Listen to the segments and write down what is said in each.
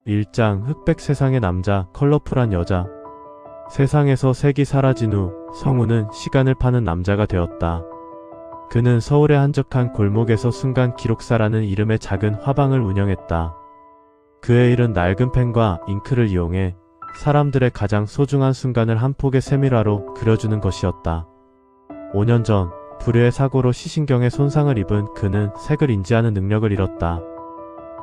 1장 흑백 세상의 남자, 컬러풀한 여자. 세상에서 색이 사라진 후 성우는 시간을 파는 남자가 되었다. 그는 서울의 한적한 골목에서 순간 기록사라는 이름의 작은 화방을 운영했다. 그의 일은 낡은 펜과 잉크를 이용해 사람들의 가장 소중한 순간을 한 폭의 세밀화로 그려주는 것이었다. 5년 전 불의의 사고로 시신경에 손상을 입은 그는 색을 인지하는 능력을 잃었다.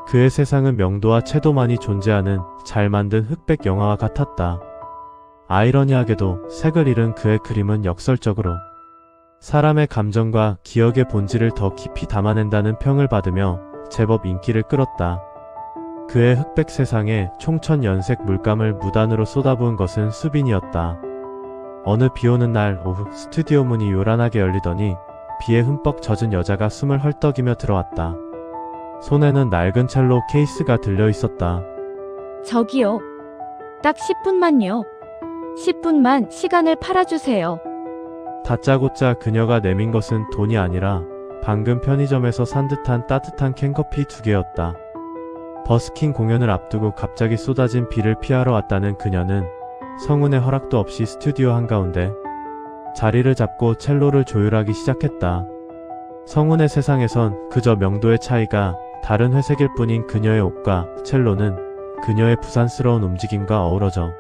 그의 세상은 명도와 채도만이 존재하는 잘 만든 흑백 영화와 같았다. 아이러니하게도 색을 잃은 그의 그림은 역설적으로 사람의 감정과 기억의 본질을 더 깊이 담아낸다는 평을 받으며 제법 인기를 끌었다. 그의 흑백 세상에 총천연색 물감을 무단으로 쏟아부은 것은 수빈이었다. 어느 비오는 날 오후 스튜디오 문이 요란하게 열리더니 비에 흠뻑 젖은 여자가 숨을 헐떡이며 들어왔다. 손에는 낡은 첼로 케이스가 들려 있었다. 저기요. 딱 10분만요. 10분만 시간을 팔아주세요. 다짜고짜 그녀가 내민 것은 돈이 아니라 방금 편의점에서 산 듯한 따뜻한 캔커피 2개였다. 버스킹 공연을 앞두고 갑자기 쏟아진 비를 피하러 왔다는 그녀는 성운의 허락도 없이 스튜디오 한가운데 자리를 잡고 첼로를 조율하기 시작했다. 성운의 세상에선 그저 명도의 차이가 다른 회색일 뿐인 그녀의 옷과 첼로는 그녀의 부산스러운 움직임과 어우러져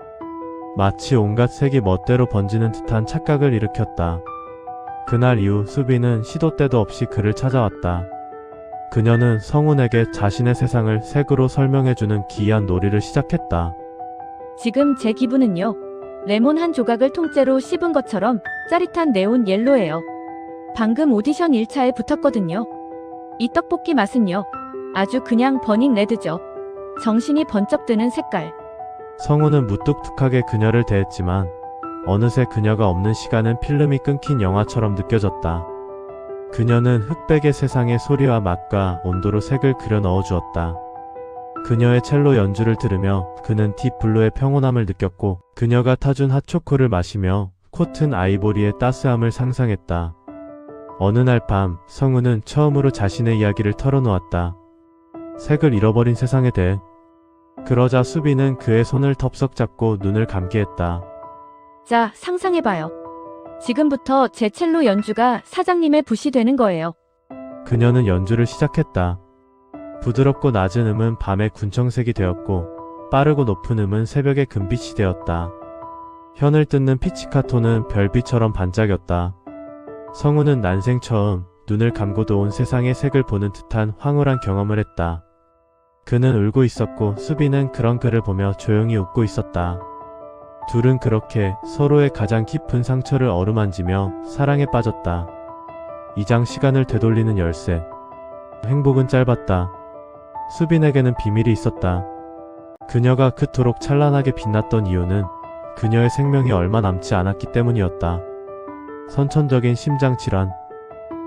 마치 온갖 색이 멋대로 번지는 듯한 착각을 일으켰다. 그날 이후 수빈은 시도 때도 없이 그를 찾아왔다. 그녀는 성운에게 자신의 세상을 색으로 설명해주는 기이한 놀이를 시작했다. 지금 제 기분은요. 레몬 한 조각을 통째로 씹은 것처럼 짜릿한 네온 옐로예요. 방금 오디션 1차에 붙었거든요. 이 떡볶이 맛은요. 아주 그냥 버닝 레드죠. 정신이 번쩍 드는 색깔. 성우는 무뚝뚝하게 그녀를 대했지만 어느새 그녀가 없는 시간은 필름이 끊긴 영화처럼 느껴졌다. 그녀는 흑백의 세상의 소리와 맛과 온도로 색을 그려 넣어주었다. 그녀의 첼로 연주를 들으며 그는 딥블루의 평온함을 느꼈고 그녀가 타준 핫초코를 마시며 코튼 아이보리의 따스함을 상상했다. 어느 날 밤 성우는 처음으로 자신의 이야기를 털어놓았다. 색을 잃어버린 세상에 대해. 그러자 수빈은 그의 손을 덥석 잡고 눈을 감게 했다. 자, 상상해봐요. 지금부터 제 첼로 연주가 사장님의 붓이 되는 거예요. 그녀는 연주를 시작했다. 부드럽고 낮은 음은 밤의 군청색이 되었고 빠르고 높은 음은 새벽의 금빛이 되었다. 현을 뜯는 피치카토는 별빛처럼 반짝였다. 성우는 난생 처음 눈을 감고도 온 세상의 색을 보는 듯한 황홀한 경험을 했다. 그는 울고 있었고 수빈은 그런 그를 보며 조용히 웃고 있었다. 둘은 그렇게 서로의 가장 깊은 상처를 어루만지며 사랑에 빠졌다. 2장 시간을 되돌리는 열쇠. 행복은 짧았다. 수빈에게는 비밀이 있었다. 그녀가 그토록 찬란하게 빛났던 이유는 그녀의 생명이 얼마 남지 않았기 때문이었다. 선천적인 심장질환.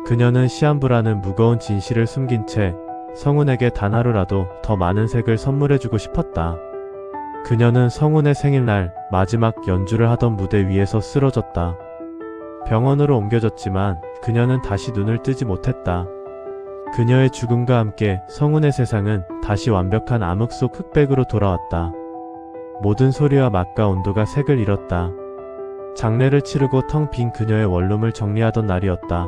그녀는 시한부라는 무거운 진실을 숨긴 채 성운에게 단 하루라도 더 많은 색을 선물해주고 싶었다. 그녀는 성운의 생일날 마지막 연주를 하던 무대 위에서 쓰러졌다. 병원으로 옮겨졌지만 그녀는 다시 눈을 뜨지 못했다. 그녀의 죽음과 함께 성운의 세상은 다시 완벽한 암흑 속 흑백으로 돌아왔다. 모든 소리와 맛과 온도가 색을 잃었다. 장례를 치르고 텅 빈 그녀의 원룸을 정리하던 날이었다.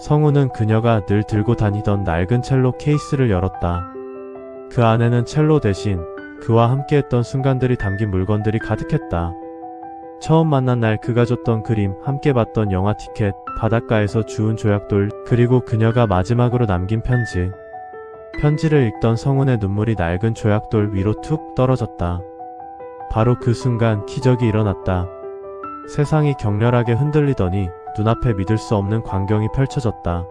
성우는 그녀가 늘 들고 다니던 낡은 첼로 케이스를 열었다. 그 안에는 첼로 대신 그와 함께했던 순간들이 담긴 물건들이 가득했다. 처음 만난 날 그가 줬던 그림, 함께 봤던 영화 티켓, 바닷가에서 주운 조약돌, 그리고 그녀가 마지막으로 남긴 편지. 편지를 읽던 성운의 눈물이 낡은 조약돌 위로 툭 떨어졌다. 바로 그 순간 기적이 일어났다. 세상이 격렬하게 흔들리더니 눈앞에 믿을 수 없는 광경이 펼쳐졌다.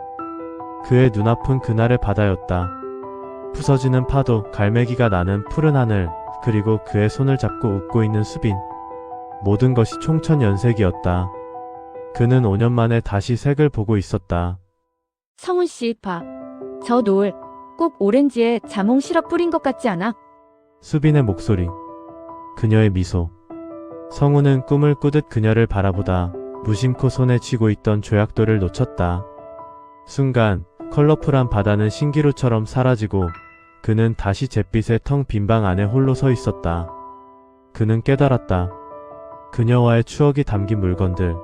그의 눈앞은 그날의 바다였다. 부서지는 파도, 갈매기가 나는 푸른 하늘, 그리고 그의 손을 잡고 웃고 있는 수빈. 모든 것이 총천연색이었다. 그는 5년 만에 다시 색을 보고 있었다. 성운 씨, 봐. 저 노을, 꼭 오렌지에 자몽 시럽 뿌린 것 같지 않아? 수빈의 목소리. 그녀의 미소. 성우는 꿈을 꾸듯 그녀를 바라보다 무심코 손에 쥐고 있던 조약돌을 놓쳤다. 순간 컬러풀한 바다는 신기루처럼 사라지고 그는 다시 잿빛의 텅 빈 방 안에 홀로 서 있었다. 그는 깨달았다. 그녀와의 추억이 담긴 물건들.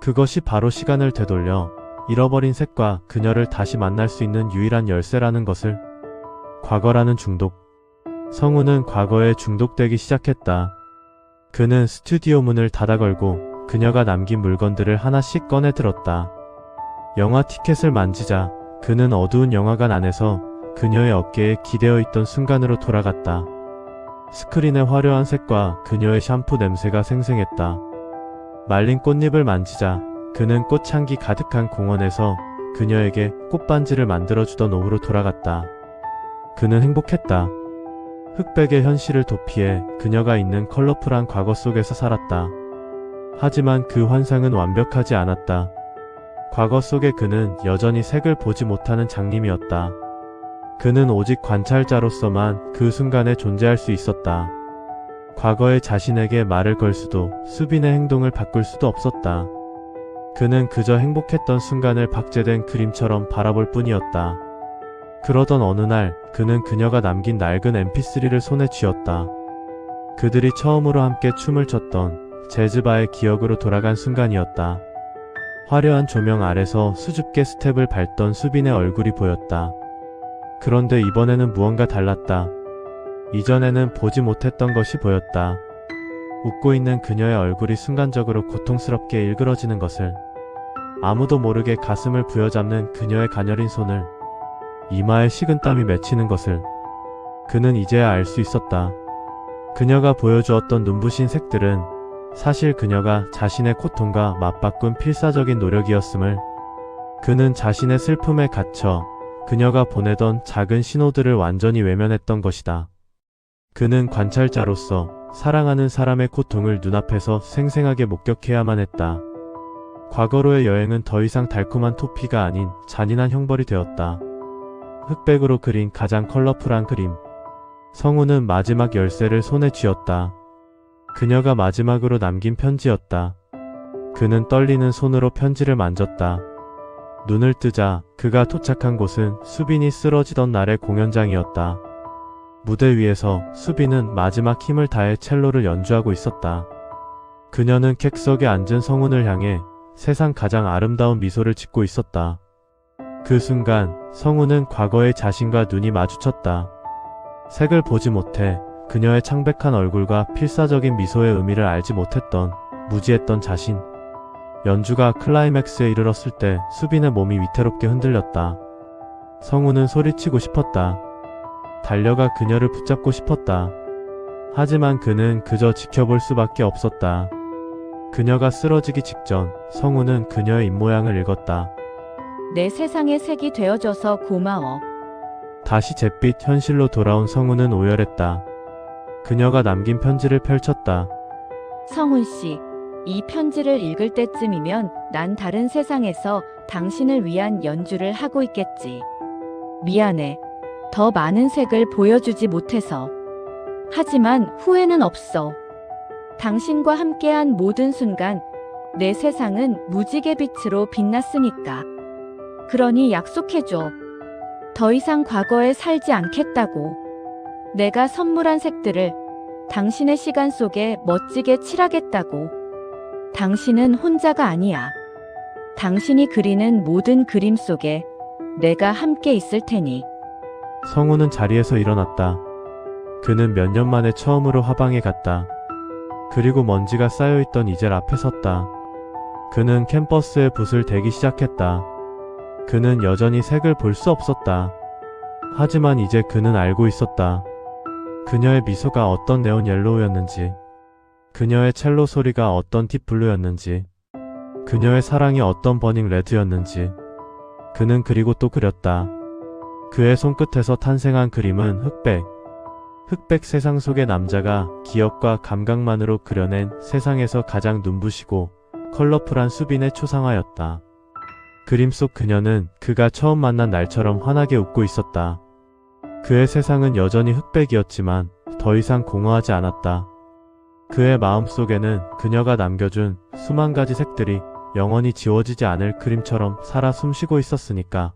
그것이 바로 시간을 되돌려 잃어버린 색과 그녀를 다시 만날 수 있는 유일한 열쇠라는 것을. 과거라는 중독. 성우는 과거에 중독되기 시작했다. 그는 스튜디오 문을 닫아 걸고 그녀가 남긴 물건들을 하나씩 꺼내 들었다. 영화 티켓을 만지자 그는 어두운 영화관 안에서 그녀의 어깨에 기대어 있던 순간으로 돌아갔다. 스크린의 화려한 색과 그녀의 샴푸 냄새가 생생했다. 말린 꽃잎을 만지자 그는 꽃향기 가득한 공원에서 그녀에게 꽃반지를 만들어주던 오후로 돌아갔다. 그는 행복했다. 흑백의 현실을 도피해 그녀가 있는 컬러풀한 과거 속에서 살았다. 하지만 그 환상은 완벽하지 않았다. 과거 속의 그는 여전히 색을 보지 못하는 장님이었다. 그는 오직 관찰자로서만 그 순간에 존재할 수 있었다. 과거의 자신에게 말을 걸 수도 수빈의 행동을 바꿀 수도 없었다. 그는 그저 행복했던 순간을 박제된 그림처럼 바라볼 뿐이었다. 그러던 어느 날 그는 그녀가 남긴 낡은 mp3를 손에 쥐었다. 그들이 처음으로 함께 춤을 췄던 재즈바의 기억으로 돌아간 순간이었다. 화려한 조명 아래서 수줍게 스텝을 밟던 수빈의 얼굴이 보였다. 그런데 이번에는 무언가 달랐다. 이전에는 보지 못했던 것이 보였다. 웃고 있는 그녀의 얼굴이 순간적으로 고통스럽게 일그러지는 것을, 아무도 모르게 가슴을 부여잡는 그녀의 가녀린 손을, 이마에 식은땀이 맺히는 것을 그는 이제야 알 수 있었다. 그녀가 보여주었던 눈부신 색들은 사실 그녀가 자신의 고통과 맞바꾼 필사적인 노력이었음을, 그는 자신의 슬픔에 갇혀 그녀가 보내던 작은 신호들을 완전히 외면했던 것이다. 그는 관찰자로서 사랑하는 사람의 고통을 눈앞에서 생생하게 목격해야만 했다. 과거로의 여행은 더 이상 달콤한 토피가 아닌 잔인한 형벌이 되었다. 흑백으로 그린 가장 컬러풀한 그림. 성우는 마지막 열쇠를 손에 쥐었다. 그녀가 마지막으로 남긴 편지였다. 그는 떨리는 손으로 편지를 만졌다. 눈을 뜨자 그가 도착한 곳은 수빈이 쓰러지던 날의 공연장이었다. 무대 위에서 수빈은 마지막 힘을 다해 첼로를 연주하고 있었다. 그녀는 객석에 앉은 성훈을 향해 세상 가장 아름다운 미소를 짓고 있었다. 그 순간 성훈은 과거의 자신과 눈이 마주쳤다. 색을 보지 못해 그녀의 창백한 얼굴과 필사적인 미소의 의미를 알지 못했던 무지했던 자신. 연주가 클라이맥스에 이르렀을 때 수빈의 몸이 위태롭게 흔들렸다. 성훈은 소리치고 싶었다. 달려가 그녀를 붙잡고 싶었다. 하지만 그는 그저 지켜볼 수밖에 없었다. 그녀가 쓰러지기 직전 성훈은 그녀의 입모양을 읽었다. 내 세상의 색이 되어줘서 고마워. 다시 잿빛 현실로 돌아온 성훈은 오열했다. 그녀가 남긴 편지를 펼쳤다. 성훈 씨, 이 편지를 읽을 때쯤이면 난 다른 세상에서 당신을 위한 연주를 하고 있겠지. 미안해. 더 많은 색을 보여주지 못해서. 하지만 후회는 없어. 당신과 함께한 모든 순간, 내 세상은 무지개 빛으로 빛났으니까. 그러니 약속해줘. 더 이상 과거에 살지 않겠다고. 내가 선물한 색들을 당신의 시간 속에 멋지게 칠하겠다고. 당신은 혼자가 아니야. 당신이 그리는 모든 그림 속에 내가 함께 있을 테니. 성우는 자리에서 일어났다. 그는 몇 년 만에 처음으로 화방에 갔다. 그리고 먼지가 쌓여있던 이젤 앞에 섰다. 그는 캠퍼스의 붓을 대기 시작했다. 그는 여전히 색을 볼 수 없었다. 하지만 이제 그는 알고 있었다. 그녀의 미소가 어떤 네온 옐로우였는지, 그녀의 첼로 소리가 어떤 딥 블루였는지, 그녀의 사랑이 어떤 버닝 레드였는지. 그는 그리고 또 그렸다. 그의 손끝에서 탄생한 그림은 흑백. 흑백 세상 속의 남자가 기억과 감각만으로 그려낸 세상에서 가장 눈부시고 컬러풀한 수빈의 초상화였다. 그림 속 그녀는 그가 처음 만난 날처럼 환하게 웃고 있었다. 그의 세상은 여전히 흑백이었지만 더 이상 공허하지 않았다. 그의 마음속에는 그녀가 남겨준 수만 가지 색들이 영원히 지워지지 않을 그림처럼 살아 숨쉬고 있었으니까.